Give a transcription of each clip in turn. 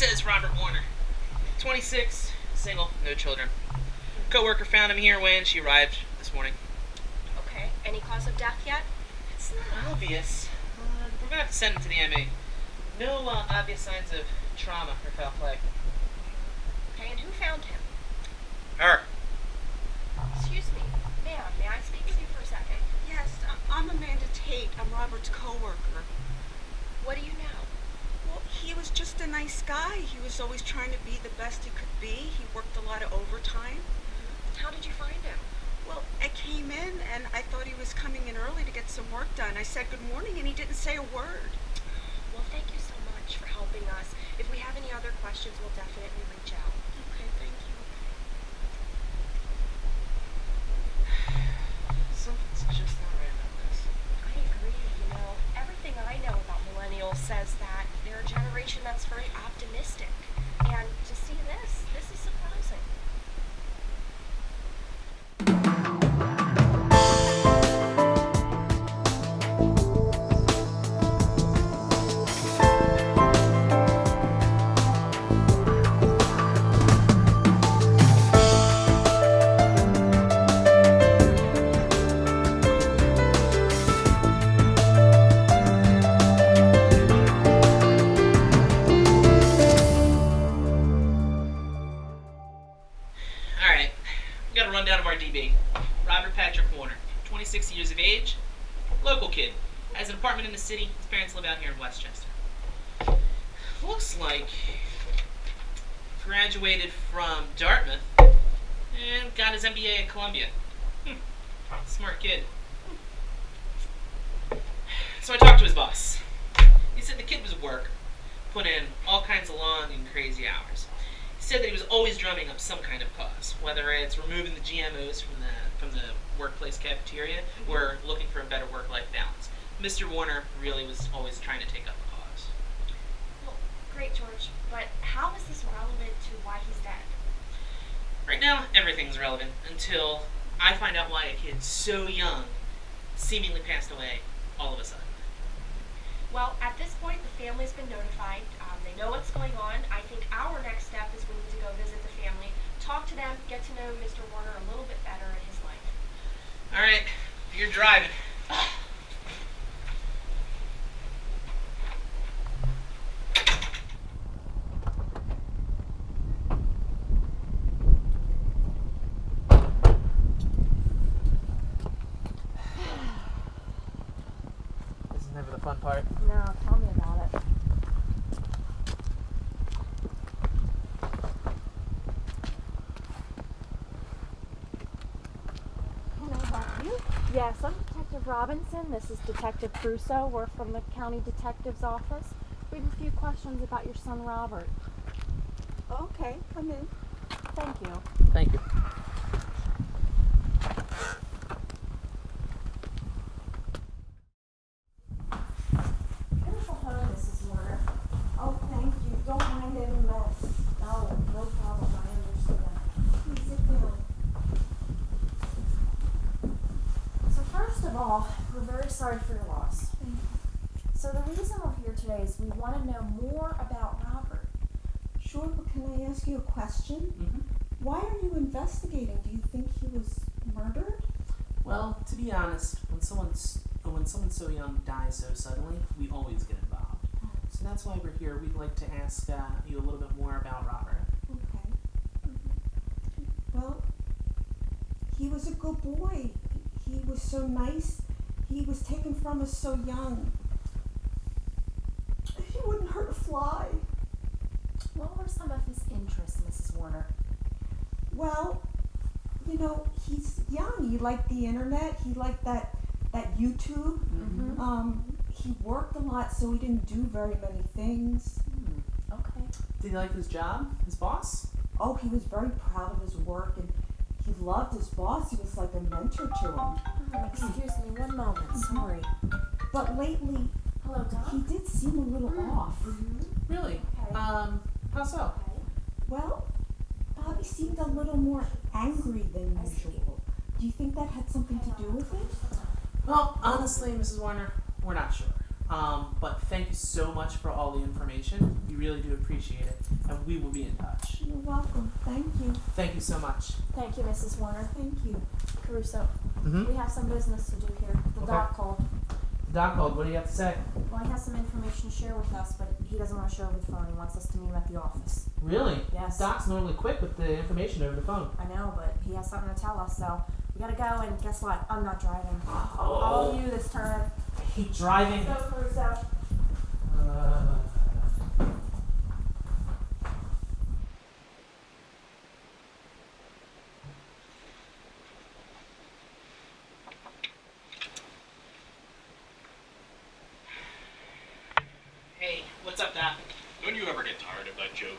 says Robert Warner. 26, single, no children. Co-worker found him here when she arrived this morning. Okay. Any cause of death yet? It's not obvious. We're gonna have to send him to the MA. No obvious signs of trauma or foul play. Okay, and who found him? Her. Excuse me. Ma'am, may I speak with you for a second? Yes, I'm Amanda Tate. I'm Robert's co-worker. What do you know? Well, he was just a nice guy. He was always trying to be the best he could be. He worked a lot of overtime. How did you find him? Well, I came in and I thought he was coming in early to get some work done. I said good morning and he didn't say a word. Well, thank you so much for helping us. If we have any other questions, we'll definitely reach out. Okay, thank you. Something's just not right about this. I agree. You know, everything I know about millennials says that they're a generation that's very optimistic. And to see this is surprising. Alright, we got a rundown of our DB. Robert Patrick Warner, 26 years of age, local kid. Has an apartment in the city. His parents live out here in Westchester. Looks like graduated from Dartmouth and got his MBA at Columbia. Smart kid. So I talked to his boss. He said the kid was at work, put in all kinds of long and crazy hours. He said that he was always drumming up some kind of cause, whether it's removing the GMOs from the workplace cafeteria or looking for a better work-life balance. Mr. Warner really was always trying to take up a cause. Well, great, George. But how is this relevant to why he's dead? Right now, everything's relevant until I find out why a kid so young seemingly passed away all of a sudden. Well, at this point, the family's been notified. They know what's going on. I think our next step is we need to go visit the family, talk to them, get to know Mr. Warner a little bit better in his life. All right, you're driving. This is never the fun part. No, tell me about it. Can I help you? Yes, I'm Detective Robinson. This is Detective Crusoe. We're from the County Detective's Office. We have a few questions about your son, Robert. Okay, come in. Thank you. Thank you. Beautiful home, Mrs. Warner. Oh, thank you. Don't mind any mess. Oh, no problem. I understand. Please sit down. So first of all, we're very sorry for your loss. Thank you. So the reason we're here today is we want to know more about Robert. Sure, but can I ask you a question? Mm-hmm. Why are you investigating? Do you think he was murdered? Well, to be honest, when someone so young dies so suddenly, we always get involved. So that's why we're here. We'd like to ask you a little bit more about Robert. Okay. Well, he was a good boy. He was so nice. He was taken from us so young. He wouldn't hurt a fly. What were some of his interests, Mrs. Warner? Well, you know, he's young. He liked the internet. He liked that YouTube. Mm-hmm. He worked a lot, so he didn't do very many things. Okay. Did he like his job? His boss? Oh, he was very proud of his work, and he loved his boss. He was like a mentor to him. Excuse me, one moment. Sorry. But lately, Hello, Doc. he did seem a little off. Really? Okay. How so? Okay. Well, Bobby seemed a little more angry than I see. usual. Do you think that had something to do with it? Well, honestly, Mrs. Warner, we're not sure. But thank you so much for all the information. We really do appreciate it, and we will be in touch. You're welcome. Thank you. Thank you so much. Thank you, Mrs. Warner. Thank you. Caruso, Mm-hmm. we have some business to do here. The Okay. doc called. Doc called. What do you have to say? Well, he has some information to share with us, but he doesn't want to share over the phone. He wants us to meet him at the office. Really? Yes. Doc's normally quick with the information over the phone. I know, but he has something to tell us, so we gotta go, and guess what? I'm not driving. Oh. All you this time. I hate driving. Go, Caruso. Hey, what's up, Doc? Don't you ever get tired of that joke?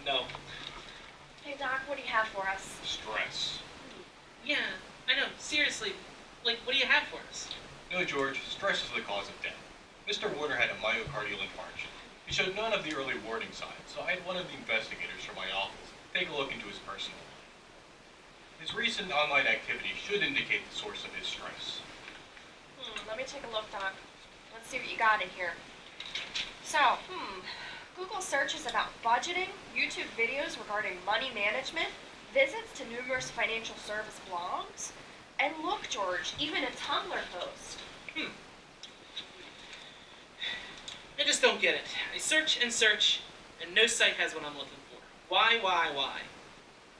No. Hey, Doc, what do you have for us? Stress. Yeah, I know. Seriously, like, what do you have for us? No, George, stress is the cause of death. Mr. Warner had a myocardial infarction. He showed none of the early warning signs, so I had one of the investigators from my office take a look into his personal life. His recent online activity should indicate the source of his stress. Let me take a look, Doc. Let's see what you got in here. So, Google searches about budgeting, YouTube videos regarding money management, visits to numerous financial service blogs, and look, George, even a Tumblr post. I just don't get it. I search, and no site has what I'm looking for. Why?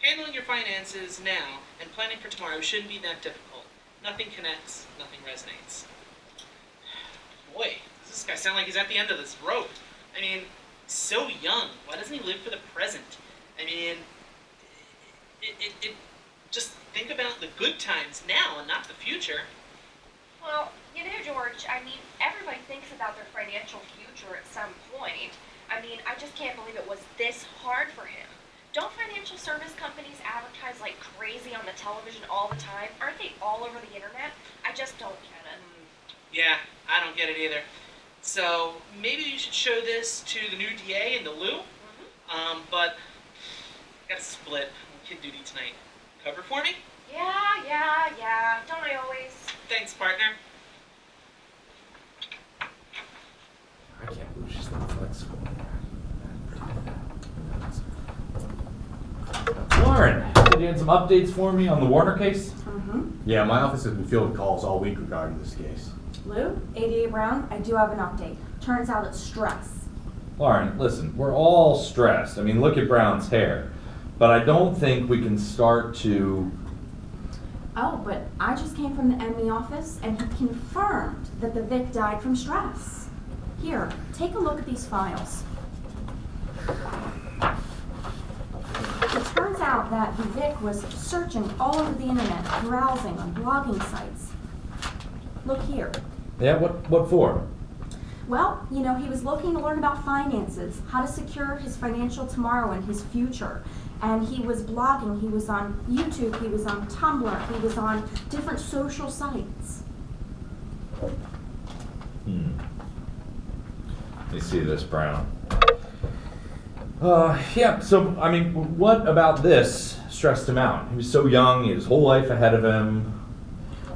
Handling your finances now and planning for tomorrow shouldn't be that difficult. Nothing connects, nothing resonates. Boy, does this guy sound like he's at the end of this rope. I mean, so young. Why doesn't he live for the present? I mean, just think about the good times now and not the future. Well, you know, George, I mean, everybody thinks about their financial future at some point. I mean, I just can't believe it was this hard for him. Don't financial service companies advertise like crazy on the television all the time? Aren't they all over the internet? I just don't get it. Yeah, I don't get it either. So maybe you should show this to the new DA and to Lou. But I gotta split on kid duty tonight. Cover for me? Yeah. Don't I always? Thanks, partner. I can't believe she's not flexible. Lauren, did you have some updates for me on the Warner case? Yeah, my office has been filled with calls all week regarding this case. Lou, ADA Brown, I do have an update. Turns out it's stress. Lauren, listen, we're all stressed. I mean, look at Brown's hair. But I don't think we can start to... Oh, but I just came from the ME office and he confirmed that the Vic died from stress. Here, take a look at these files. It turns out that the Vic was searching all over the internet, browsing on blogging sites. Look here. Yeah, what for? Well, you know, he was looking to learn about finances, how to secure his financial tomorrow and his future. And he was blogging, he was on YouTube, he was on Tumblr, he was on different social sites. Let me see this, Brown. Yeah, so, I mean, what about this stressed him out? He was so young, he had his whole life ahead of him.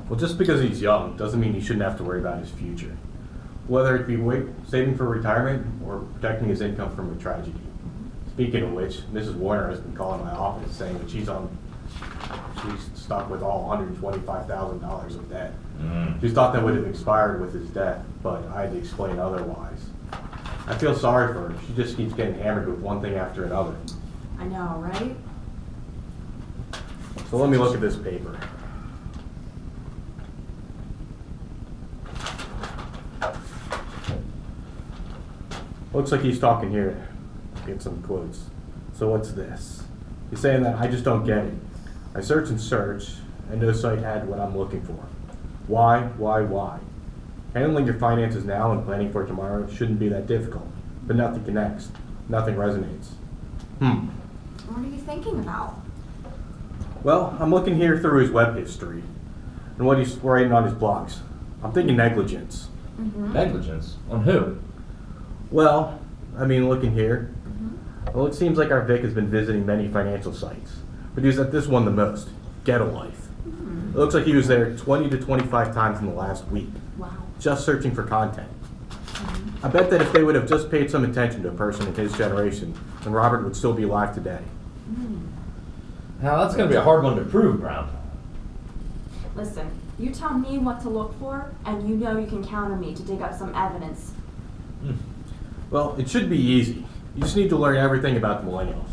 Well, just because he's young doesn't mean he shouldn't have to worry about his future. Whether it be saving for retirement or protecting his income from a tragedy. Speaking of which, Mrs. Warner has been calling my office saying that she's stuck with all $125,000 of debt. She thought that would have expired with his death, but I had to explain otherwise. I feel sorry for her. She just keeps getting hammered with one thing after another. I know, right? So let me look at this paper. Looks like he's talking here. Get some quotes. So what's this? He's saying that I just don't get it. I search and search, and no site had what I'm looking for. Why? Handling your finances now and planning for tomorrow shouldn't be that difficult, but nothing connects. Nothing resonates. What are you thinking about? Well, I'm looking here through his web history and what he's writing on his blogs. I'm thinking negligence. Negligence? On who? Well, I mean, looking here. Well, it seems like our Vic has been visiting many financial sites, but he's at this one the most, Get a Life. It looks like he was there 20 to 25 times in the last week. Wow. just searching for content. I bet that if they would have just paid some attention to a person in his generation, then Robert would still be alive today. Now that's going to be a hard one to prove, Brown. Listen, you tell me what to look for, and you know you can count on me to dig up some evidence. Well, it should be easy. You just need to learn everything about the millennials.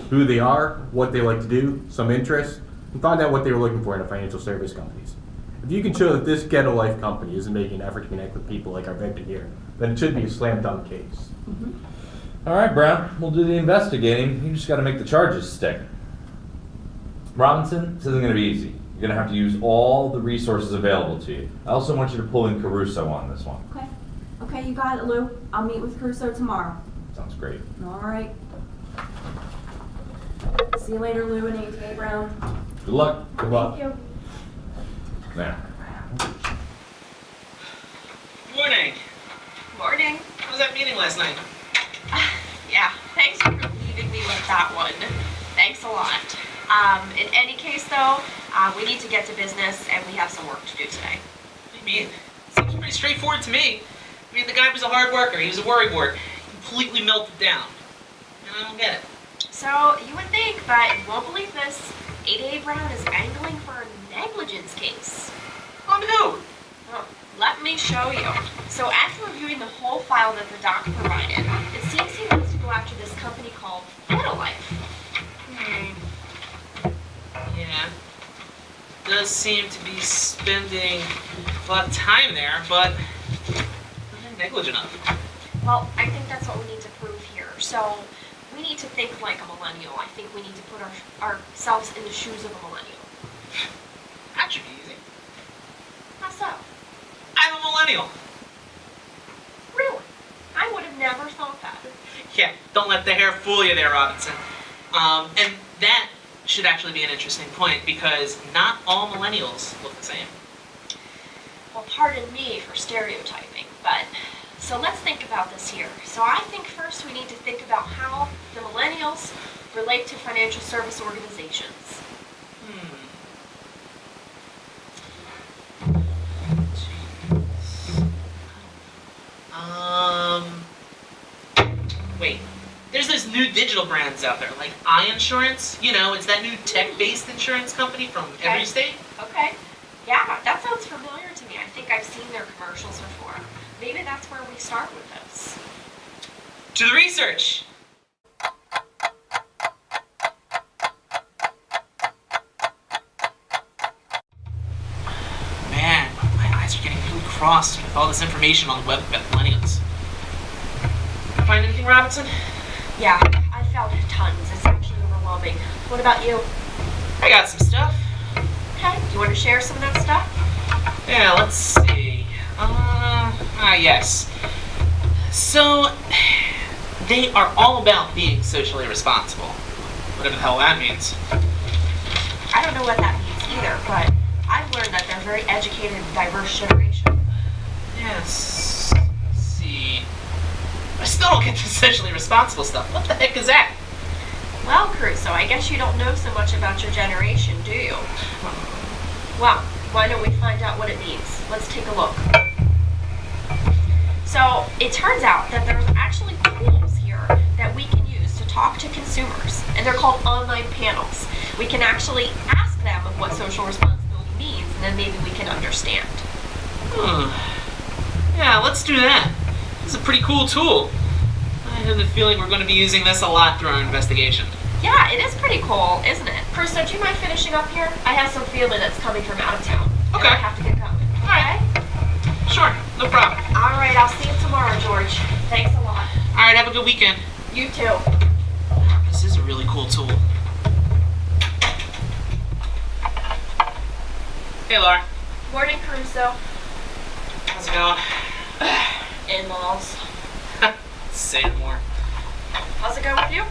Who they are, what they like to do, some interests, and find out what they were looking for in financial service companies. If you can show that this ghetto life company isn't making an effort to connect with people like our victim here, then it should be a slam dunk case. All right, Brown, we'll do the investigating. You just got to make the charges stick. Robinson, this isn't going to be easy. You're going to have to use all the resources available to you. I also want you to pull in Caruso on this one. Okay. Okay, you got it, Lou. I'll meet with Crusoe tomorrow. Sounds great. All right. See you later, Lou and AJ Brown. Good luck. Good luck. Thank you. Now, Morning. Morning. How was that meeting last night? Yeah, thanks for leaving me with that one. Thanks a lot. In any case, though, we need to get to business, and we have some work to do today. I mean, seems pretty straightforward to me. I mean, the guy was a hard worker. He was a worrywart. Completely melted down. And I don't get it. So, you would think, but you won't believe this, ADA Brown is angling for a negligence case. On who? Oh, let me show you. So, after reviewing the whole file that the doc provided, it seems he wants to go after this company called Life. Yeah. Does seem to be spending a lot of time there, but not negligent of. Well, I think that's what we need to prove here. So, we need to think like a millennial. I think we need to put ourselves in the shoes of a millennial. That should be easy. How so? I'm a millennial. Really? I would have never thought that. Yeah, don't let the hair fool you there, Robinson. And that should actually be an interesting point because not all millennials look the same. Well, pardon me for stereotyping, but so let's think about this here. So I think first we need to think about how the millennials relate to financial service organizations. Wait. There's those new digital brands out there, like iInsurance. You know, it's that new tech-based insurance company from every state. Okay. Yeah, that sounds familiar to me. I think I've seen their commercials before. Maybe that's where we start with this. To the research! Man, my eyes are getting really crossed with all this information on the web about millennials. Find anything, Robinson? Yeah, I found tons. It's actually overwhelming. What about you? I got some stuff. Okay. Do you want to share some of that stuff? Yeah, let's see. Yes. So, they are all about being socially responsible. Whatever the hell that means. I don't know what that means either, but I've learned that they're a very educated and diverse generation. Yes. Let's see. I still don't get the socially responsible stuff. What the heck is that? Well, Crusoe, I guess you don't know so much about your generation, do you? Well, why don't we find out what it means? Let's take a look. So, it turns out that there's actually tools here that we can use to talk to consumers, and they're called online panels. We can actually ask them of what social responsibility means, and then maybe we can understand. Yeah, let's do that. This is a pretty cool tool. I have the feeling we're going to be using this a lot through our investigation. Yeah, it is pretty cool, isn't it? Crusoe, do you mind finishing up here? I have some family that's coming from out of town. Okay. And I have to get going. Alright. Sure, no problem. All right, I'll see you tomorrow, George. Thanks a lot. Alright, have a good weekend. You too. This is a really cool tool. Hey, Laura. Morning, Crusoe. How's it going? In-laws. Say no more. How's it going with you?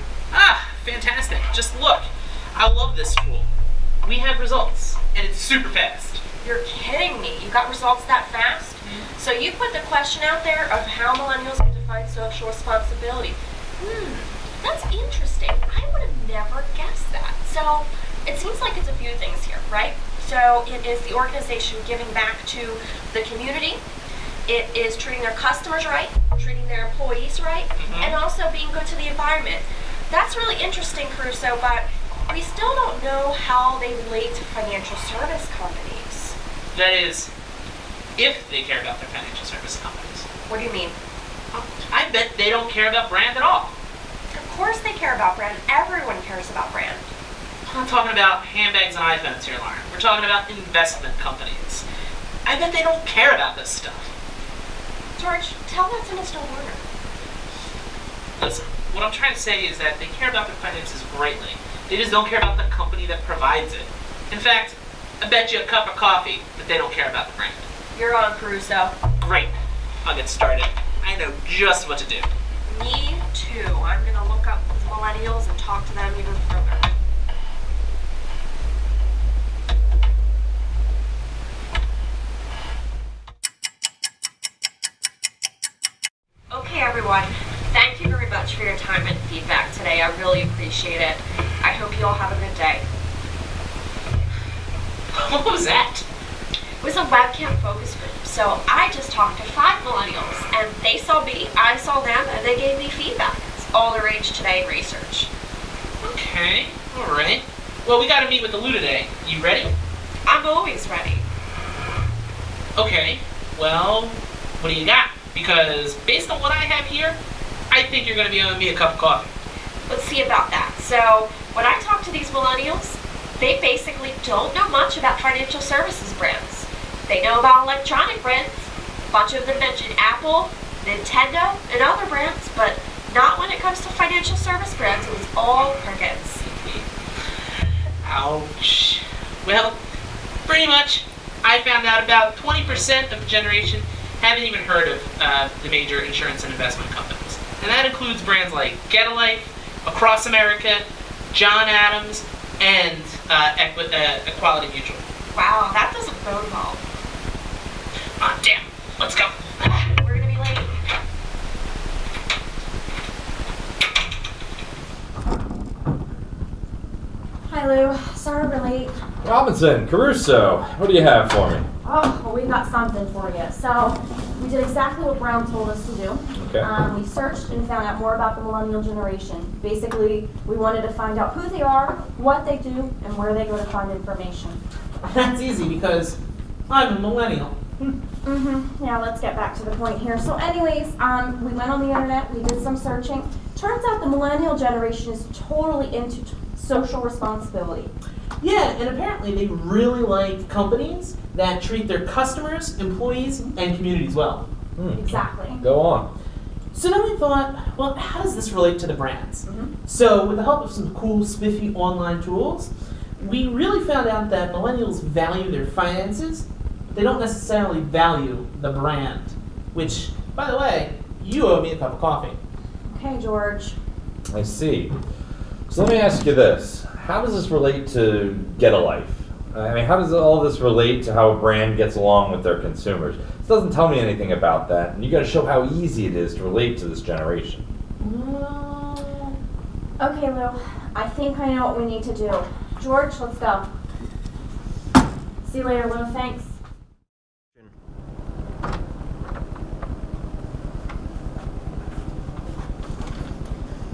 Fantastic. Just look. I love this tool. We have results, and it's super fast. You're kidding me. You got results that fast? So you put the question out there of how millennials can define social responsibility. That's interesting. I would have never guessed that. So it seems like it's a few things here, right? So it is the organization giving back to the community. It is treating their customers right, treating their employees right, and also being good to the environment. That's really interesting, Caruso, but we still don't know how they relate to financial service companies. That is, if they care about their financial service companies. What do you mean? I bet they don't care about brand at all. Of course they care about brand. Everyone cares about brand. I'm not talking about handbags and iPhones here, Lauren. We're talking about investment companies. I bet they don't care about this stuff. George, tell that to Mr. Warner. Listen, what I'm trying to say is that they care about their finances greatly. They just don't care about the company that provides it. In fact, I bet you a cup of coffee that they don't care about the brand. You're on, Caruso. Great. I'll get started. I know just what to do. Me too. I'm gonna look up these millennials and talk to them even further. Okay, everyone. Thank you very much for your time and feedback today. I really appreciate it. I hope you all have a good day. What was that? It was a webcam focus group. So I just talked to 5 millennials, and they saw me, I saw them, and they gave me feedback. It's all their age today research. Okay, alright. Well, we gotta meet with the Lou today. You ready? I'm always ready. Okay, well, what do you got? Because based on what I have here, I think you're gonna be owing me a cup of coffee. Let's see about that. So when I talk to these millennials, they basically don't know much about financial services brands. They know about electronic brands. A bunch of them mention Apple, Nintendo, and other brands, but not when it comes to financial service brands. It was all crickets. Ouch. Well, pretty much, I found out about 20% of the generation haven't even heard of the major insurance and investment companies. And that includes brands like Get a Life, Across America, John Adams, and Equality Mutual. Wow, that doesn't bode well. Ah, damn. Let's go. We're gonna be late. Hi, Lou. Sorry we're late. Robinson, Caruso, what do you have for me? Oh, well, we got something for you. So, we did exactly what Brown told us to do. Okay. We searched and found out more about the millennial generation. Basically, we wanted to find out who they are, what they do, and where they go to find information. That's easy because I'm a millennial. Yeah, let's get back to the point here. So anyways, we went on the internet, we did some searching. Turns out the millennial generation is totally into social responsibility. Yeah, and apparently they really like companies that treat their customers, employees, and communities well. Exactly. Go on. So then we thought, well, how does this relate to the brands? So with the help of some cool, spiffy online tools, we really found out that millennials value their finances, but they don't necessarily value the brand. Which, by the way, you owe me a cup of coffee. Okay, George. I see. So let me ask you this. How does this relate to Get a Life? I mean, how does all this relate to how a brand gets along with their consumers? This doesn't tell me anything about that, and you got to show how easy it is to relate to this generation. Okay, Lou. I think I know what we need to do. George, let's go. See you later, Lou. Thanks.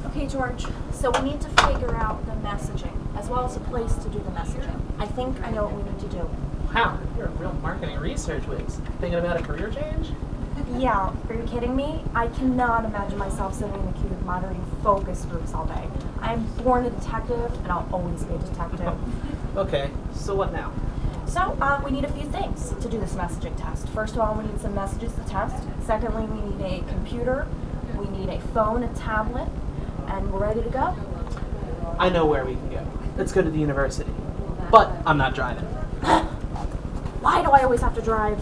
Okay, George. So we need to figure out the messaging, as well as a place to do the messaging. I think I know what we need to do. Wow, you're a real marketing research whiz. Thinking about a career change? Yeah, are you kidding me? I cannot imagine myself sitting in the cube moderating focus groups all day. I'm born a detective, and I'll always be a detective. Okay, so what now? So, we need a few things to do this messaging test. First of all, we need some messages to test. Secondly, we need a computer. We need a phone, a tablet, and we're ready to go. I know where we can go. Let's go to the university. But I'm not driving. Why do I always have to drive?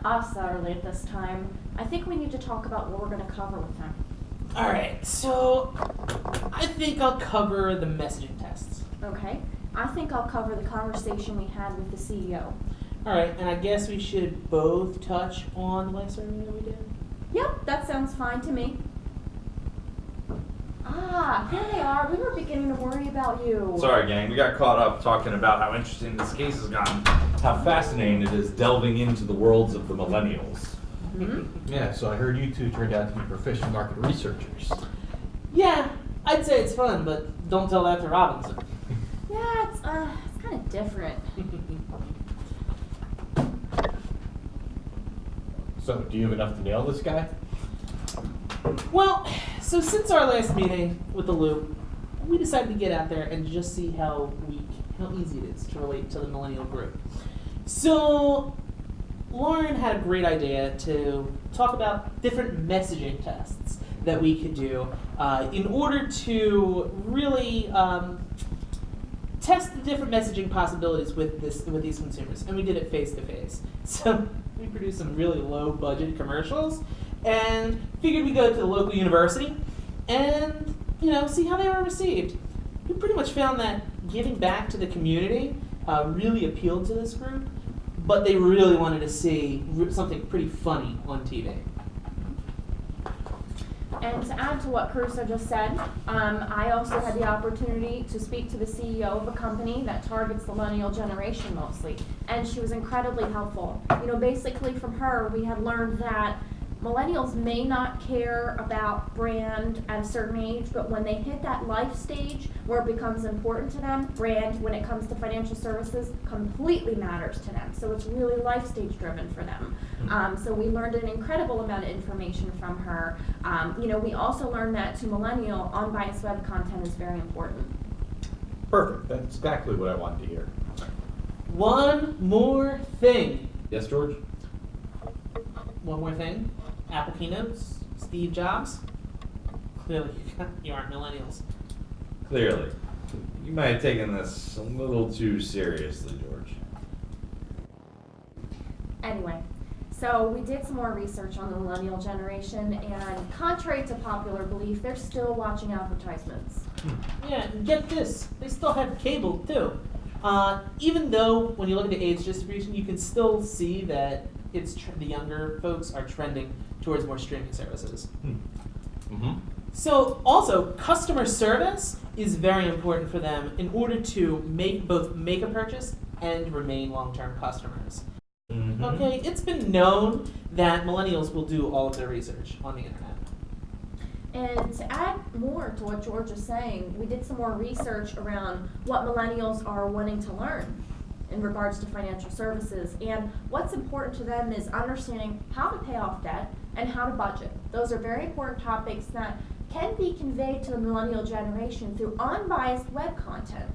us early at this time. I think we need to talk about what we're going to cover with him. All right, so I think I'll cover the messaging tests. Okay? I think I'll cover the conversation we had with the CEO. All right, and I guess we should both touch on the life survey that we did. Yep, that sounds fine to me. Ah, here they are. We were beginning to worry about you. Sorry, gang. We got caught up talking about how interesting this case has gotten, how fascinating it is delving into the worlds of the millennials. Mm-hmm. Yeah, so I heard you two turned out to be proficient market researchers. Yeah, I'd say it's fun, but don't tell that to Robinson. Yeah, it's kind of different. So, do you have enough to nail this guy? Well, so since our last meeting with the Loop, we decided to get out there and just see how easy it is to relate to the millennial group. So Lauren had a great idea to talk about different messaging tests that we could do in order to really test the different messaging possibilities with these consumers, and we did it face to face. So we produced some really low budget commercials, and figured we'd go to the local university and see how they were received. We pretty much found that giving back to the community really appealed to this group, but they really wanted to see something pretty funny on TV. And to add to what Caruso just said, I also had the opportunity to speak to the CEO of a company that targets the millennial generation mostly, and she was incredibly helpful. Basically from her, we had learned that millennials may not care about brand at a certain age, but when they hit that life stage where it becomes important to them, brand, when it comes to financial services, completely matters to them. So it's really life stage driven for them. So we learned an incredible amount of information from her. We also learned that to millennial, unbiased web content is very important. Perfect. That's exactly what I wanted to hear. One more thing. Yes, George? One more thing. Apple keynotes, Steve Jobs. Clearly, you aren't millennials. Clearly. You might have taken this a little too seriously, George. Anyway, so we did some more research on the millennial generation, and contrary to popular belief, they're still watching advertisements. Yeah, and get this. They still have cable, too. Even though, when you look at the age distribution, you can still see that the younger folks are trending towards more streaming services. Mm-hmm. So also, customer service is very important for them in order to both make a purchase and remain long-term customers. Mm-hmm. Okay, it's been known that millennials will do all of their research on the internet. And to add more to what George is saying, we did some more research around what millennials are wanting to learn in regards to financial services. And what's important to them is understanding how to pay off debt and how to budget. Those are very important topics that can be conveyed to the millennial generation through unbiased web content.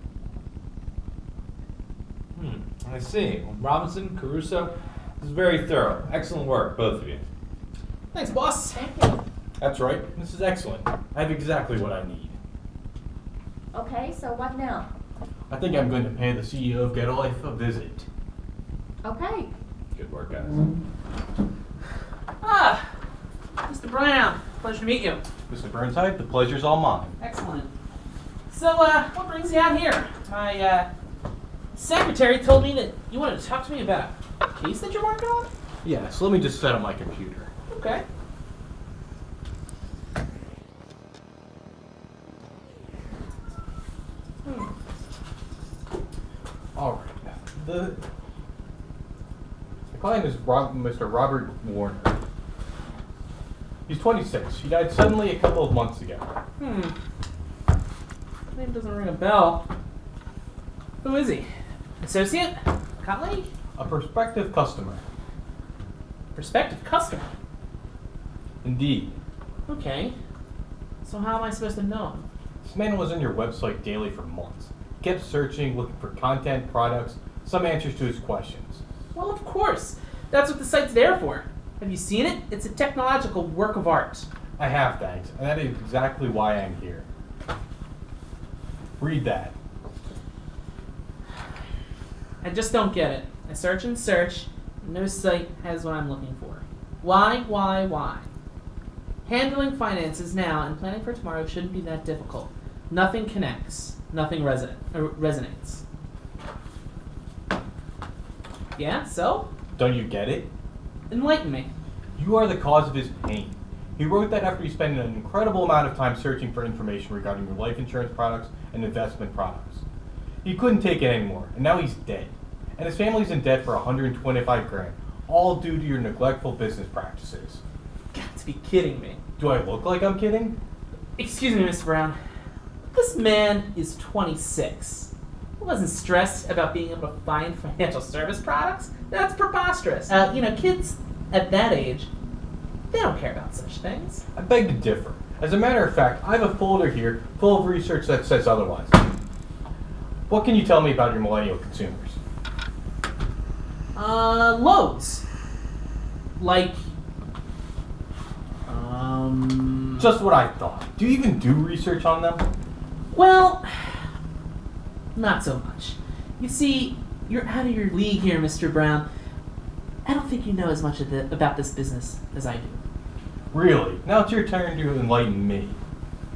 I see. Well, Robinson, Caruso, this is very thorough. Excellent work, both of you. Thanks, boss. Thank you. That's right. This is excellent. I have exactly what I need. Okay, so what now? I think I'm going to pay the CEO of Get a Life a visit. Okay. Good work, guys. Mr. Brown, pleasure to meet you. Mr. Burnside, the pleasure's all mine. Excellent. So, what brings you out here? My secretary told me that you wanted to talk to me about a case that you're working on? Yeah, so let me just set up my computer. Okay. All right. The client is Mr. Robert Warner. He's 26. He died suddenly a couple of months ago. Name doesn't ring a bell. Who is he? Associate? Colleague? A prospective customer. Prospective customer? Indeed. Okay. So how am I supposed to know him? This man was on your website daily for months. He kept searching, looking for content, products, some answers to his questions. Well, of course. That's what the site's there for. Have you seen it? It's a technological work of art. I have, thanks, and that is exactly why I'm here. Read that. I just don't get it. I search and search, No site has what I'm looking for. Why? Handling finances now and planning for tomorrow shouldn't be that difficult. Nothing connects. Nothing resonates. Yeah, so? Don't you get it? Enlighten me. You are the cause of his pain. He wrote that after he spent an incredible amount of time searching for information regarding your life insurance products and investment products. He couldn't take it anymore, and now he's dead. And his family's in debt for $125,000, all due to your neglectful business practices. Got to be kidding me. Do I look like I'm kidding? Excuse me, Mr. Brown. This man is 26. He wasn't stressed about being able to find financial service products. That's preposterous. Kids at that age, they don't care about such things. I beg to differ. As a matter of fact, I have a folder here full of research that says otherwise. What can you tell me about your millennial consumers? Loads. Like, Just what I thought. Do you even do research on them? Well, not so much. You see, you're out of your league here, Mr. Brown. I don't think you know as much about this business as I do. Really? Now it's your turn to enlighten me.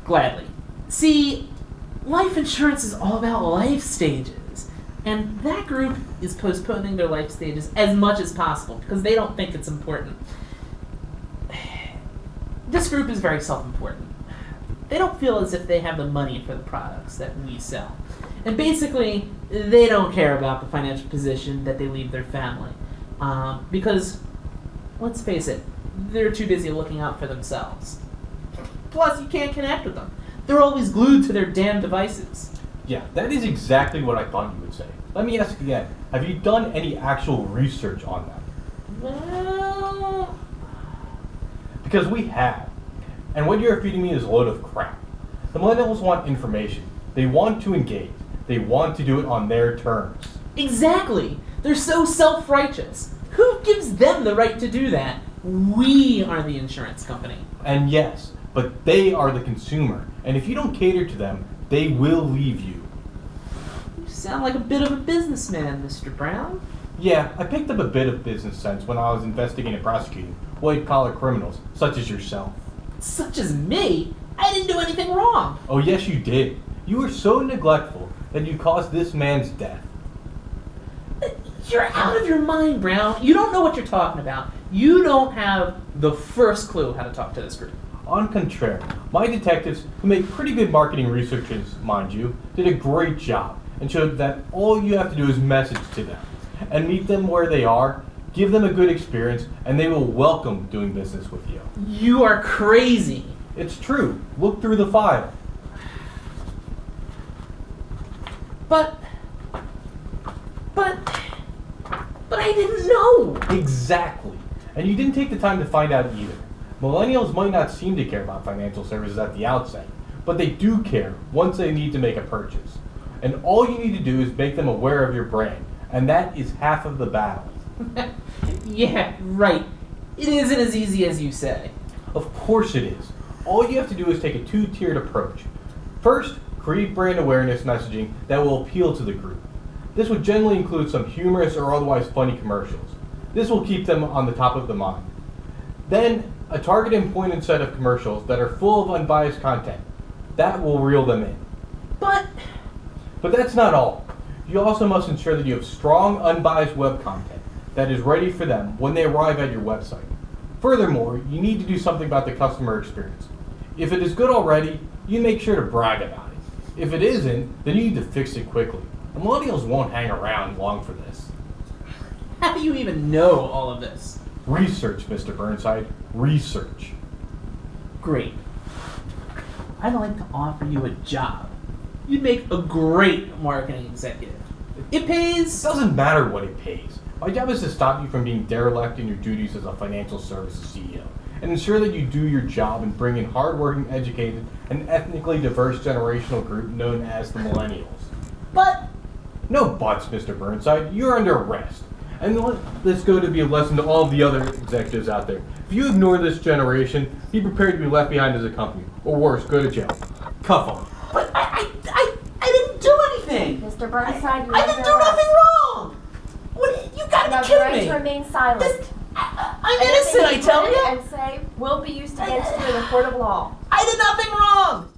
Gladly. See, life insurance is all about life stages. And that group is postponing their life stages as much as possible because they don't think it's important. This group is very self-important. They don't feel as if they have the money for the products that we sell. And basically, they don't care about the financial position that they leave their family. Because, let's face it, they're too busy looking out for themselves. Plus, you can't connect with them. They're always glued to their damn devices. Yeah, that is exactly what I thought you would say. Let me ask again. Have you done any actual research on them? Well... Because we have. And what you're feeding me is a load of crap. The millennials want information. They want to engage. They want to do it on their terms. Exactly! They're so self-righteous. Who gives them the right to do that? We are the insurance company. And yes, but they are the consumer. And if you don't cater to them, they will leave you. You sound like a bit of a businessman, Mr. Brown. Yeah, I picked up a bit of business sense when I was investigating and prosecuting white-collar criminals, such as yourself. Such as me? I didn't do anything wrong. Oh yes, you did. You were so neglectful that you caused this man's death. You're out of your mind, Brown. You don't know what you're talking about. You don't have the first clue how to talk to this group. On contrary, my detectives, who make pretty good marketing researchers, mind you, did a great job and showed that all you have to do is message to them and meet them where they are, give them a good experience, and they will welcome doing business with you. You are crazy. It's true. Look through the file. But I didn't know. Exactly. And you didn't take the time to find out either. Millennials might not seem to care about financial services at the outset, but they do care once they need to make a purchase. And all you need to do is make them aware of your brand, and that is half of the battle. Yeah, right. It isn't as easy as you say. Of course it is. All you have to do is take a two-tiered approach. First, create brand awareness messaging that will appeal to the group. This would generally include some humorous or otherwise funny commercials. This will keep them on the top of the mind. Then, a targeted and pointed set of commercials that are full of unbiased content. That will reel them in. But that's not all. You also must ensure that you have strong, unbiased web content that is ready for them when they arrive at your website. Furthermore, you need to do something about the customer experience. If it is good already, you make sure to brag about it. If it isn't, then you need to fix it quickly. The millennials won't hang around long for this. how do you even know all of this? Research, Mr. Burnside. Research. Great. I'd like to offer you a job. You'd make a great marketing executive. It pays. It doesn't matter what it pays. My job is to stop you from being derelict in your duties as a financial services CEO and ensure that you do your job and bring in hardworking, educated, and ethnically diverse generational group known as the millennials. But No buts, Mr. Burnside. You're under arrest. And let's go to be a lesson to all of the other executives out there. If you ignore this generation, be prepared to be left behind as a company. Or worse, go to jail. Cuff them. But I didn't do anything. Mr. Burnside, I didn't do nothing wrong. What? You gotta be kidding me. remain silent. I'm innocent, I tell you. And say will be used against you in a court of law. I did nothing wrong.